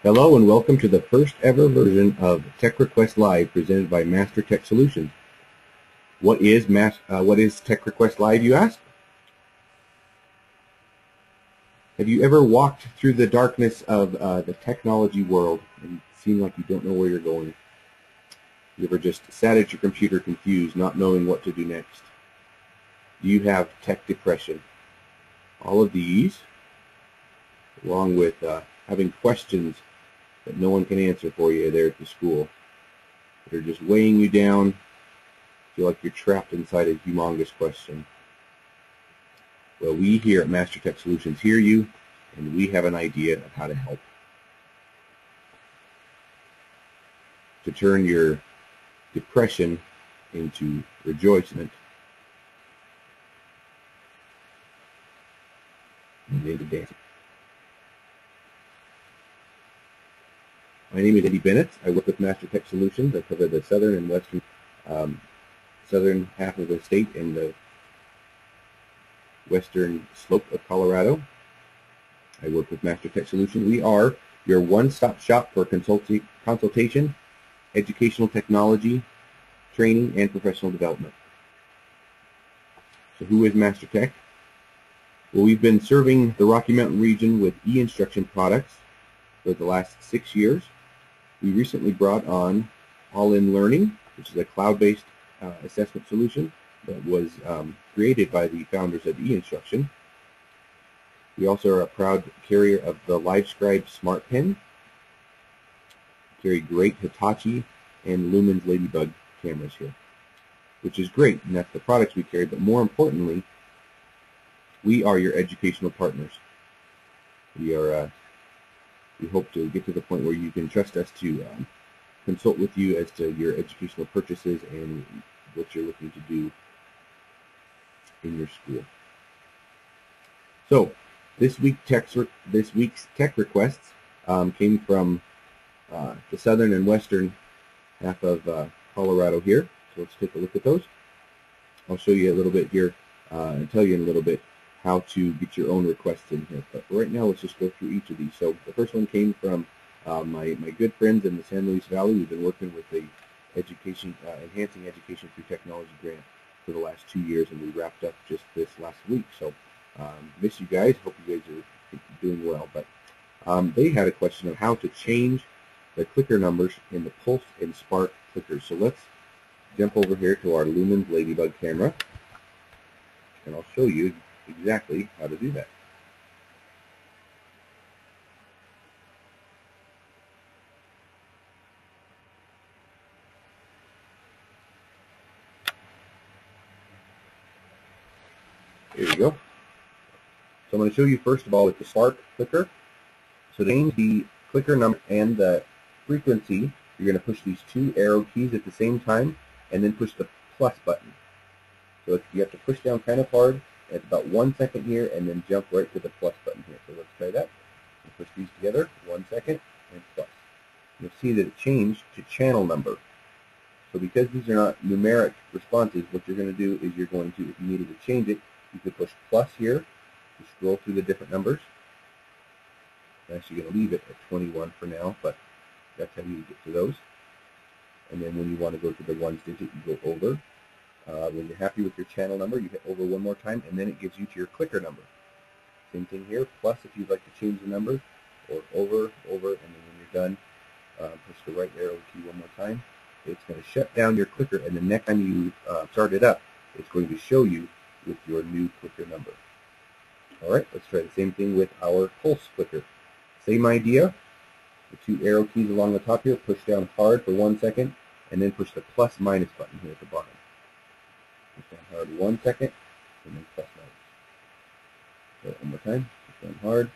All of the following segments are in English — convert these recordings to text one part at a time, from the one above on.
Hello and welcome to the first ever version of Tech Request Live presented by Master Tech Solutions. What is Tech Request Live, you ask? Have you ever walked through the darkness of the technology world and seem like you don't know where you're going? You ever just sat at your computer confused, not knowing what to do next? Do you have tech depression? All of these, along with having questions that no one can answer for you there at the school, that are just weighing you down, feel like you're trapped inside a humongous question. Well, we here at Master Tech Solutions hear you, and we have an idea of how to help. To turn your depression into rejoicement and into dancing. My name is Eddie Bennett. I work with Master Tech Solutions. I cover the southern and western southern half of the state and the western slope of Colorado. I work with Master Tech Solutions. We are your one-stop shop for consultation, educational technology, training, and professional development. So who is Master Tech? Well, we've been serving the Rocky Mountain region with eInstruction products for the last 6 years. We recently brought on All-In Learning, which is a cloud-based assessment solution that was created by the founders of eInstruction. We also are a proud carrier of the Livescribe Smart Pen. We carry great Hitachi and Lumen's Ladybug cameras here, which is great, and that's the products we carry, but more importantly, we are your educational partners. We hope to get to the point where you can trust us to consult with you as to your educational purchases and what you're looking to do in your school. So this week's tech requests came from the southern and western half of Colorado here. So let's take a look at those. I'll show you a little bit here and tell you in a little bit how to get your own requests in here. But right now, let's just go through each of these. So the first one came from my good friends in the San Luis Valley. We've been working with the Enhancing Education Through Technology grant for the last 2 years, and we wrapped up just this last week. So miss you guys. Hope you guys are doing well. But they had a question of how to change the clicker numbers in the Pulse and Spark clickers. So let's jump over here to our Lumen's Ladybug camera, and I'll show you exactly how to do that. Here you go. So I'm going to show you first of all with the Spark clicker. So to change the clicker number and the frequency, you're going to push these 2 arrow keys at the same time and then push the plus button. So you have to push down kind of hard. It's about 1 second here, and then jump right to the plus button here. So let's try that. Push these together, 1 second, and plus. You'll see that it changed to channel number. So because these are not numeric responses, what you're going to do is you're going to, if you needed to change it, you could push plus here to scroll through the different numbers. I'm actually going to leave it at 21 for now, but that's how you get to those. And then when you want to go to the ones digit, you go over. When you're happy with your channel number, you hit over one more time, and then it gives you to your clicker number. Same thing here, plus if you'd like to change the number, or over, and then when you're done, push the right arrow key one more time. It's going to shut down your clicker, and the next time you start it up, it's going to show you with your new clicker number. Alright, let's try the same thing with our Pulse clicker. Same idea, the 2 arrow keys along the top here, push down hard for 1 second, and then push the plus minus button here at the bottom. Push down hard 1 second, and then plus minus. So one more time, push down hard.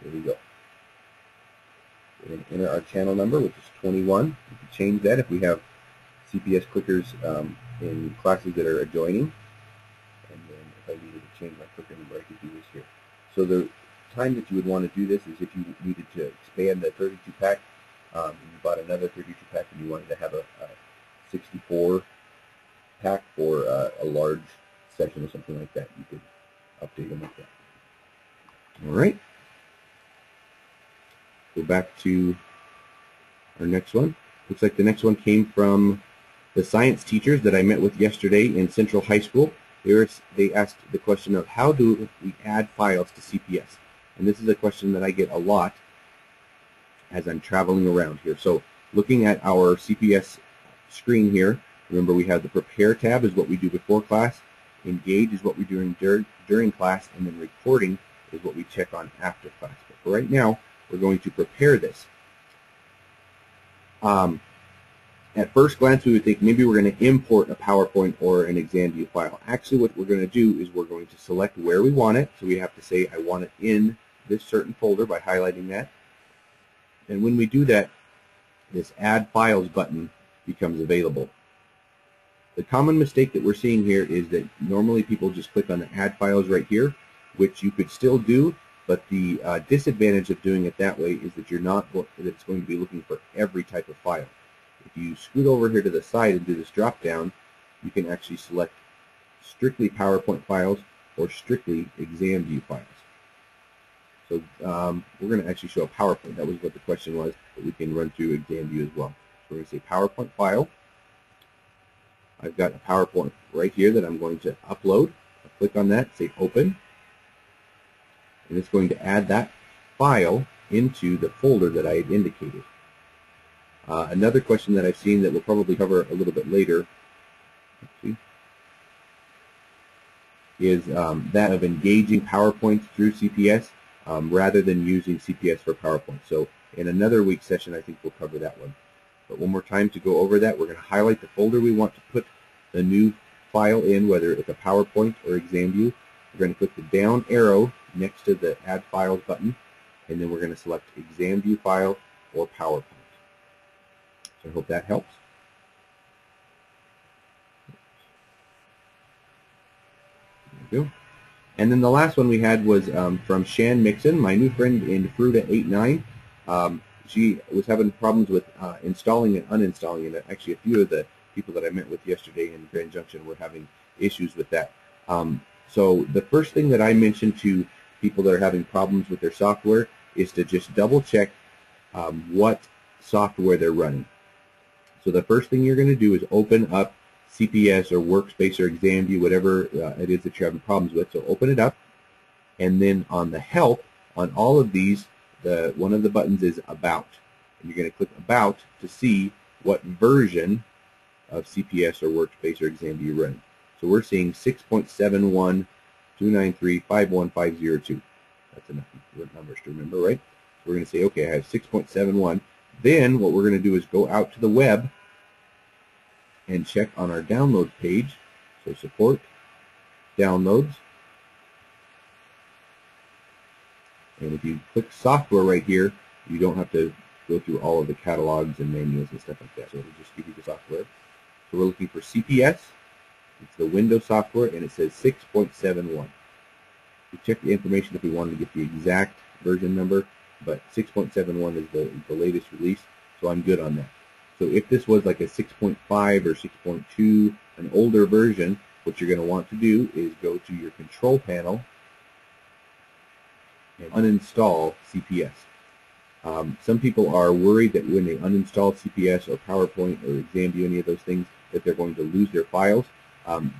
There we go. We're going to enter our channel number, which is 21. We can change that if we have CPS clickers in classes that are adjoining. And then if I needed to change my clicker number, I could do this here. So the time that you would want to do this is if you needed to expand the 32-pack, and you bought another 32-pack and you wanted to have a 64-pack for a large session or something like that, you could update them like that. All right. So back to our next one. Looks like the next one came from the science teachers that I met with yesterday in Central High School. They asked the question of how do we add files to CPS? And this is a question that I get a lot as I'm traveling around here. So looking at our CPS screen here, remember we have the Prepare tab is what we do before class, Engage is what we're doing during class, and then Recording is what we check on after class. But for right now, we're going to prepare this. At first glance, we would think maybe we're going to import a PowerPoint or an exam view file. Actually, what we're going to do is we're going to select where we want it. So we have to say, I want it in this certain folder by highlighting that. And when we do that, this Add Files button becomes available. The common mistake that we're seeing here is that normally people just click on the Add Files right here, which you could still do, but the disadvantage of doing it that way is that it's going to be looking for every type of file. If you scoot over here to the side and do this drop down, you can actually select strictly PowerPoint files or strictly exam view files. So we're going to actually show a PowerPoint. That was what the question was, but we can run through exam view as well. So we're going to say PowerPoint file. I've got a PowerPoint right here that I'm going to upload. I'll click on that, say open, and it's going to add that file into the folder that I had indicated. Another question that I've seen that we'll probably cover a little bit later is that of engaging PowerPoint through CPS rather than using CPS for PowerPoint. So in another week's session, I think we'll cover that one. But one more time to go over that, we're going to highlight the folder we want to put the new file in, whether it's a PowerPoint or exam view. We're going to click the down arrow next to the Add Files button, and then we're going to select exam view file or PowerPoint. So I hope that helps. There we go. And then the last one we had was from Shan Mixon, my new friend in Fruta 8.9. She was having problems with installing and uninstalling it. Actually, a few of the people that I met with yesterday in Grand Junction were having issues with that. So the first thing that I mentioned to people that are having problems with their software is to just double check what software they're running. So the first thing you're going to do is open up CPS or Workspace or Exam View, whatever it is that you're having problems with. So open it up, and then on the Help, on all of these, one of the buttons is About. And you're going to click About to see what version of CPS or Workspace or Exam View you're running. So we're seeing 6.71.293.51502. That's enough numbers to remember, right? So we're going to say, okay, I have 6.71. Then what we're going to do is go out to the web and check on our downloads page. So Support, Downloads. And if you click Software right here, you don't have to go through all of the catalogs and manuals and stuff like that. So it'll just give you the software. So we're looking for CPS. It's the Windows software, and it says 6.71. We check the information if we wanted to get the exact version number, but 6.71 is the latest release, so I'm good on that. So if this was like a 6.5 or 6.2, an older version, what you're going to want to do is go to your control panel and uninstall CPS. Some people are worried that when they uninstall CPS or PowerPoint or Exam View, any of those things, that they're going to lose their files.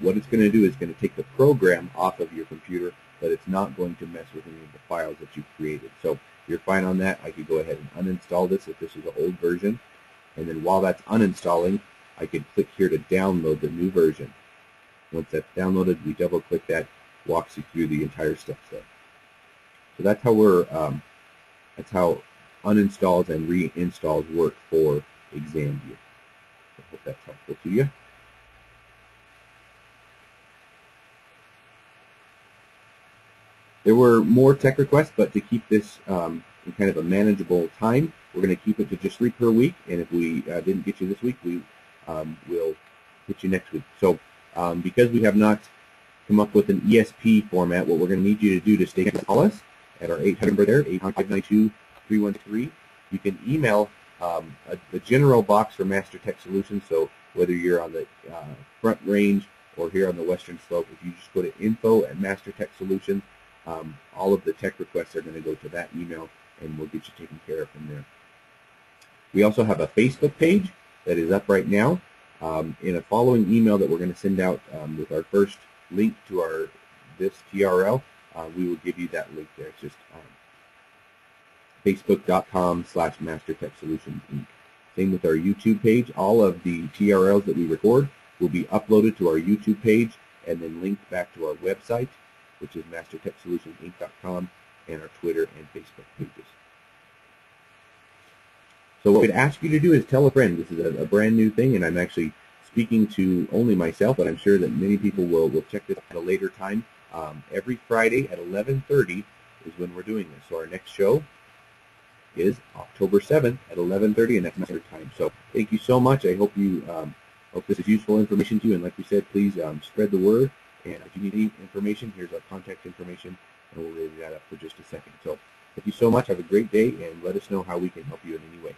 What it's going to do is going to take the program off of your computer, but it's not going to mess with any of the files that you've created. So if you're fine on that, I could go ahead and uninstall this if this is an old version. And then while that's uninstalling, I could click here to download the new version. Once that's downloaded, we double click that, walks you through the entire steps there. So that's how that's how uninstalls and reinstalls work for Exam View. I hope that's helpful to you. There were more tech requests, but to keep this in kind of a manageable time, we're going to keep it to just 3 per week. And if we didn't get you this week, we will hit you next week. So because we have not come up with an ESP format, what we're going to need you to do to stay call us at our 800 number there, 800-592-313. You can email the general box for Master Tech Solutions. So whether you're on the Front Range or here on the Western Slope, if you just go to info@mastertechsolutions, all of the tech requests are going to go to that email, and we'll get you taken care of from there. We also have a Facebook page that is up right now. In a following email that we're going to send out with our first link to this TRL, we will give you that link there. It's just facebook.com/MasterTechSolutions Inc. Same with our YouTube page. All of the TRLs that we record will be uploaded to our YouTube page and then linked back to our website, which is MasterTechSolutionsInc.com, and our Twitter and Facebook pages. So what we'd ask you to do is tell a friend. This is a brand new thing, and I'm actually speaking to only myself, but I'm sure that many people will check this at a later time. Every Friday at 11:30 is when we're doing this. So our next show is October 7th at 11:30, and that's Master time. So thank you so much. I hope hope this is useful information to you, and like we said, please spread the word. And if you need any information, here's our contact information, and we'll leave that up for just a second. So thank you so much. Have a great day, and let us know how we can help you in any way.